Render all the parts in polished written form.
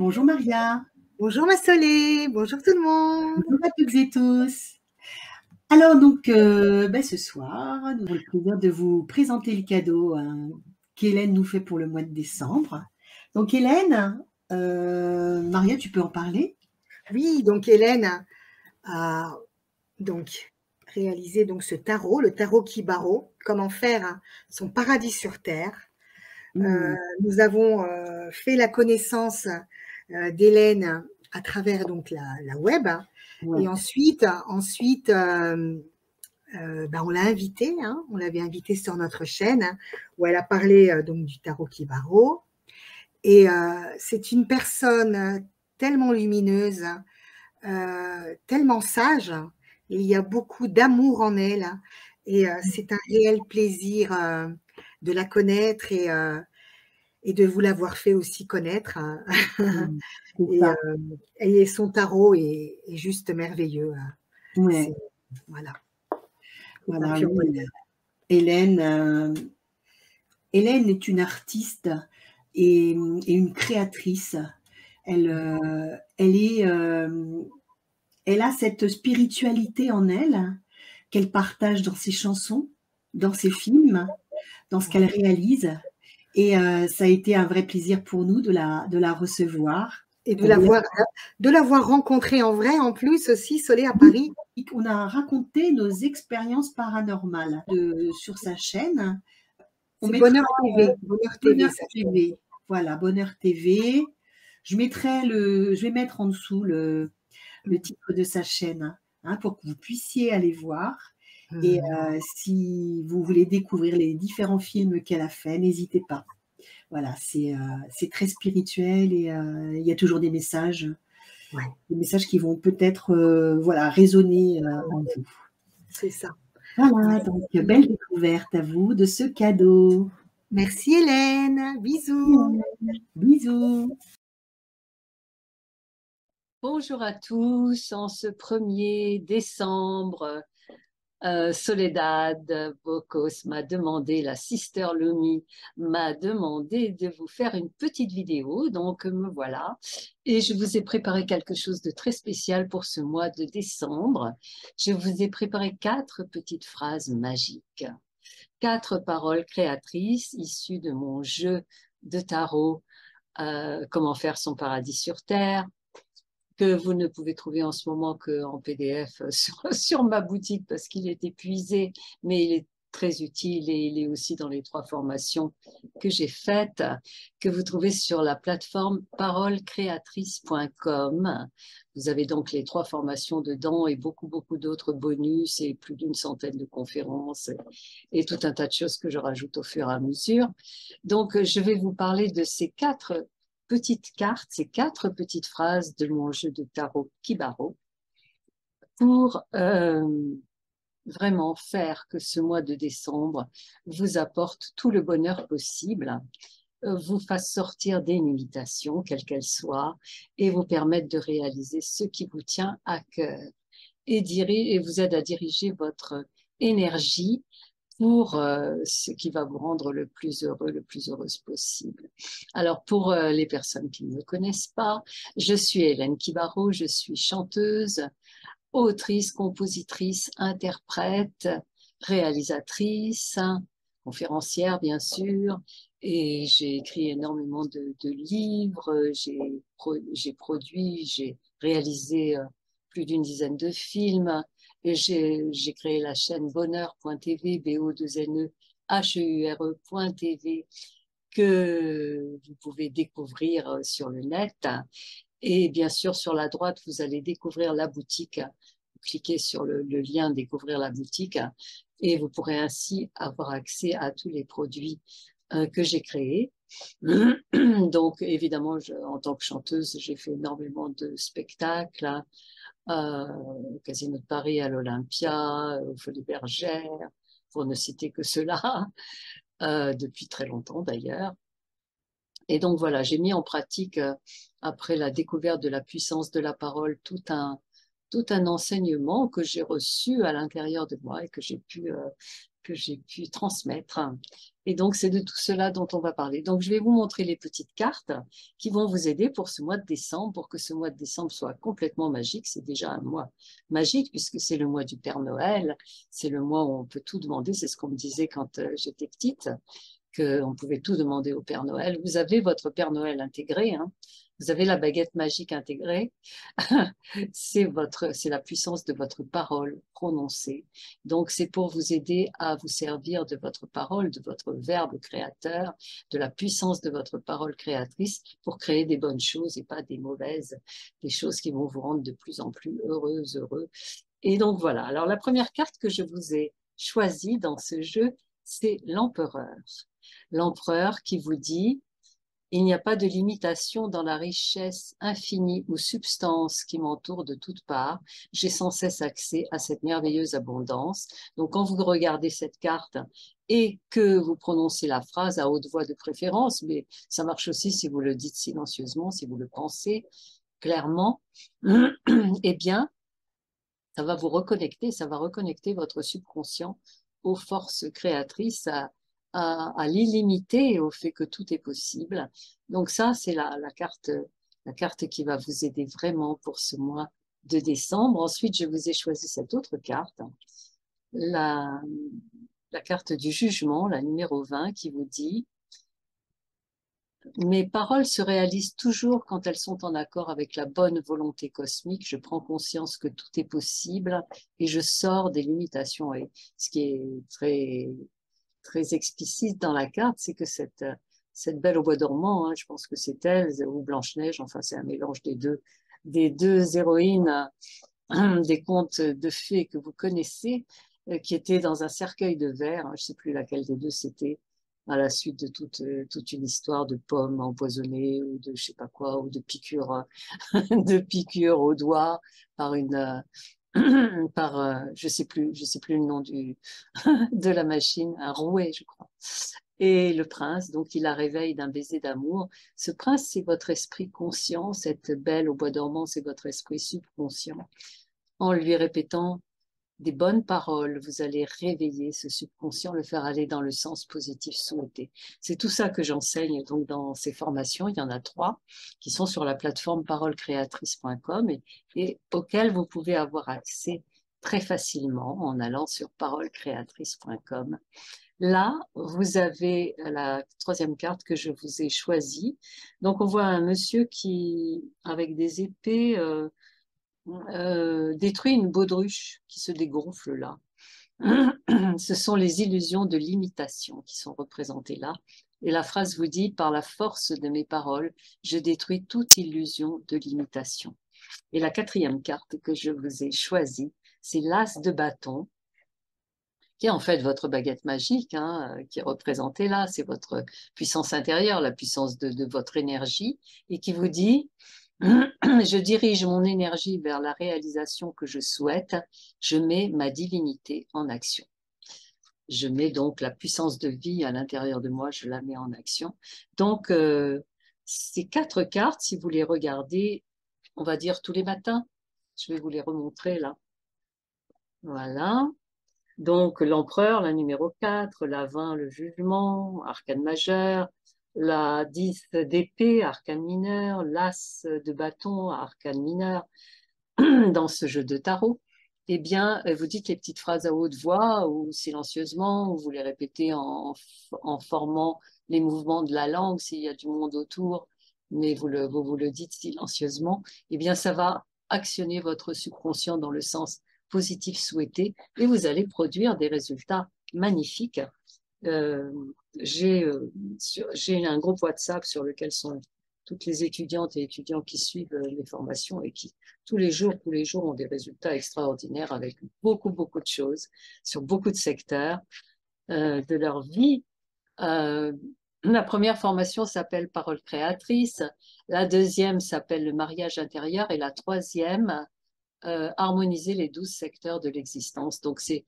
Bonjour Maria. Bonjour ma Solé, bonjour tout le monde. Bonjour à toutes et tous. Alors donc, ce soir, nous avons le plaisir de vous présenter le cadeau qu'Hélène nous fait pour le mois de décembre. Donc Hélène, Maria, tu peux en parler? Oui, donc Hélène a donc réalisé donc ce tarot, le tarot Kibaro, comment faire son paradis sur terre. Nous avons fait la connaissance d'Hélène à travers donc la web, Ouais. et ensuite on l'a invitée, on l'avait invitée sur notre chaîne où elle a parlé donc du tarot Kibaro. Et c'est une personne tellement lumineuse, tellement sage. Il y a beaucoup d'amour en elle. Et c'est un réel plaisir de la connaître et de vous l'avoir fait aussi connaître. C'est ça. Et son tarot est juste merveilleux. Ouais. Voilà. Voilà, oui. Hélène est une artiste et une créatrice. Elle a cette spiritualité en elle qu'elle partage dans ses chansons, dans ses films, dans ce qu'elle réalise. Et ça a été un vrai plaisir pour nous de la recevoir. Et de l'avoir rencontrée en vrai, en plus aussi, Solé, à Paris. On a raconté nos expériences paranormales sur sa chaîne. C'est Bonheur TV. Bonheur TV. Voilà, Bonheur TV. Je vais mettre en dessous le titre de sa chaîne, pour que vous puissiez aller voir. Et si vous voulez découvrir les différents films qu'elle a fait, n'hésitez pas. Voilà, c'est très spirituel et il y a toujours des messages qui vont peut-être résonner en vous. C'est ça. Voilà, donc belle découverte à vous de ce cadeau. Merci Hélène, bisous. Bisous. Bonjour à tous, en ce 1er décembre, Soledad Bocos m'a demandé, la Sister Lumi m'a demandé de vous faire une petite vidéo, donc me voilà. Et je vous ai préparé quelque chose de très spécial pour ce mois de décembre. Je vous ai préparé 4 petites phrases magiques, 4 paroles créatrices issues de mon jeu de tarot, Comment faire son paradis sur terre, que vous ne pouvez trouver en ce moment qu'en PDF sur ma boutique parce qu'il est épuisé, mais il est très utile et il est aussi dans les 3 formations que j'ai faites, que vous trouvez sur la plateforme parolecreatrice.com. Vous avez donc les 3 formations dedans et beaucoup d'autres bonus et plus d'une centaine de conférences et tout un tas de choses que je rajoute au fur et à mesure. Donc, je vais vous parler de ces 4 petites cartes, ces 4 petites phrases de mon jeu de tarot Kibaro pour vraiment faire que ce mois de décembre vous apporte tout le bonheur possible, vous fasse sortir des limitations, quelles qu'elles soient, et vous permette de réaliser ce qui vous tient à cœur et vous aide à diriger votre énergie pour ce qui va vous rendre le plus heureux, le plus heureuse possible. Alors, pour les personnes qui ne me connaissent pas, je suis Hélène Kibaro, je suis chanteuse, autrice, compositrice, interprète, réalisatrice, conférencière, bien sûr, et j'ai écrit énormément de livres, j'ai produit, j'ai réalisé plus d'une dizaine de films. Et j'ai créé la chaîne bonheur.tv, BO2NE-HEURE.tv, que vous pouvez découvrir sur le net. Et bien sûr, sur la droite, vous allez découvrir la boutique. Vous cliquez sur le lien découvrir la boutique et vous pourrez ainsi avoir accès à tous les produits que j'ai créés. Donc, évidemment, en tant que chanteuse, j'ai fait énormément de spectacles, au Casino de Paris, à l'Olympia, aux Folies Bergères, pour ne citer que cela, depuis très longtemps d'ailleurs. Et donc voilà, j'ai mis en pratique, après la découverte de la puissance de la parole, tout un enseignement que j'ai reçu à l'intérieur de moi et que j'ai pu que j'ai pu transmettre. Et donc, c'est de tout cela dont on va parler. Donc, je vais vous montrer les petites cartes qui vont vous aider pour ce mois de décembre, pour que ce mois de décembre soit complètement magique. C'est déjà un mois magique puisque c'est le mois du Père Noël. C'est le mois où on peut tout demander. C'est ce qu'on me disait quand j'étais petite, qu'on pouvait tout demander au Père Noël. Vous avez votre Père Noël intégré, hein. Vous avez la baguette magique intégrée. C'est la puissance de votre parole prononcée. Donc, c'est pour vous aider à vous servir de votre parole, de votre verbe créateur, de la puissance de votre parole créatrice pour créer des bonnes choses et pas des mauvaises, des choses qui vont vous rendre de plus en plus heureuse, heureux. Et donc, voilà. Alors, la première carte que je vous ai choisie dans ce jeu, c'est l'empereur. L'empereur qui vous dit: il n'y a pas de limitation dans la richesse infinie ou substance qui m'entoure de toutes parts. J'ai sans cesse accès à cette merveilleuse abondance. Donc, quand vous regardez cette carte et que vous prononcez la phrase à haute voix de préférence, mais ça marche aussi si vous le dites silencieusement, si vous le pensez clairement, eh bien, ça va vous reconnecter, ça va reconnecter votre subconscient aux forces créatrices, à l'illimité et au fait que tout est possible. Donc ça, c'est la carte qui va vous aider vraiment pour ce mois de décembre. Ensuite, je vous ai choisi cette autre carte, la, la carte du jugement, la numéro 20, qui vous dit: mes paroles se réalisent toujours quand elles sont en accord avec la bonne volonté cosmique. Je prends conscience que tout est possible et je sors des limitations. Et ce qui est très, très explicite dans la carte, c'est que cette belle au bois dormant, hein, je pense que c'est elle, ou Blanche-Neige, enfin c'est un mélange des deux héroïnes des contes de fées que vous connaissez, qui étaient dans un cercueil de verre, hein, je ne sais plus laquelle des deux c'était, à la suite de toute une histoire de pommes empoisonnées ou de je sais pas quoi, ou de piqûres, de piqûres au doigt par par, je sais plus le nom de la machine, un rouet, je crois. Et le prince, donc, il la réveille d'un baiser d'amour. Ce prince, c'est votre esprit conscient. Cette belle au bois dormant, c'est votre esprit subconscient. En lui répétant des bonnes paroles, vous allez réveiller ce subconscient, le faire aller dans le sens positif souhaité. C'est tout ça que j'enseigne donc dans ces formations. Il y en a 3 qui sont sur la plateforme parolecréatrice.com et auxquelles vous pouvez avoir accès très facilement en allant sur parolecréatrice.com. Là, vous avez la 3e carte que je vous ai choisie. Donc, on voit un monsieur qui, avec des épées, détruit une baudruche qui se dégonfle là. Ce sont les illusions de limitation qui sont représentées là. Et la phrase vous dit: par la force de mes paroles, je détruis toute illusion de limitation. Et la 4e carte que je vous ai choisie, c'est l'as de bâton, qui est en fait votre baguette magique, hein, qui est représentée là. C'est votre puissance intérieure, la puissance de votre énergie, et qui vous dit: je dirige mon énergie vers la réalisation que je souhaite. Je mets ma divinité en action. Je mets donc la puissance de vie à l'intérieur de moi, je la mets en action. Donc, ces 4 cartes, si vous les regardez, on va dire tous les matins, je vais vous les remontrer là. Voilà. Donc, l'empereur, la numéro 4, la 20, le jugement, arcane majeur, la 10 d'épée, arcane mineur, l'as de bâton, arcane mineur, dans ce jeu de tarot. Eh bien, vous dites les petites phrases à haute voix ou silencieusement, ou vous les répétez en formant les mouvements de la langue s'il y a du monde autour, mais vous le dites silencieusement. Eh bien, ça va actionner votre subconscient dans le sens positif souhaité et vous allez produire des résultats magnifiques. Euh, j'ai un groupe WhatsApp sur lequel sont toutes les étudiantes et étudiants qui suivent les formations et qui tous les jours ont des résultats extraordinaires avec beaucoup de choses sur beaucoup de secteurs de leur vie. La première formation s'appelle Parole créatrice, la deuxième s'appelle le mariage intérieur et la troisième harmoniser les 12 secteurs de l'existence. Donc, c'est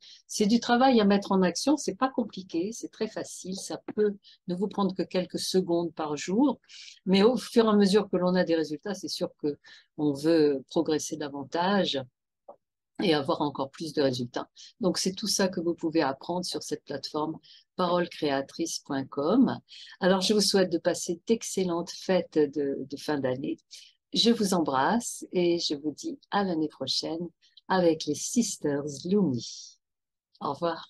du travail à mettre en action. C'est pas compliqué, c'est très facile. Ça peut ne vous prendre que quelques secondes par jour. Mais au fur et à mesure que l'on a des résultats, c'est sûr que on veut progresser davantage. et avoir encore plus de résultats. Donc, c'est tout ça que vous pouvez apprendre sur cette plateforme parolecréatrice.com. Alors, je vous souhaite de passer d'excellentes fêtes de fin d'année. Je vous embrasse et je vous dis à l'année prochaine avec les Sisters Lumi. Au revoir.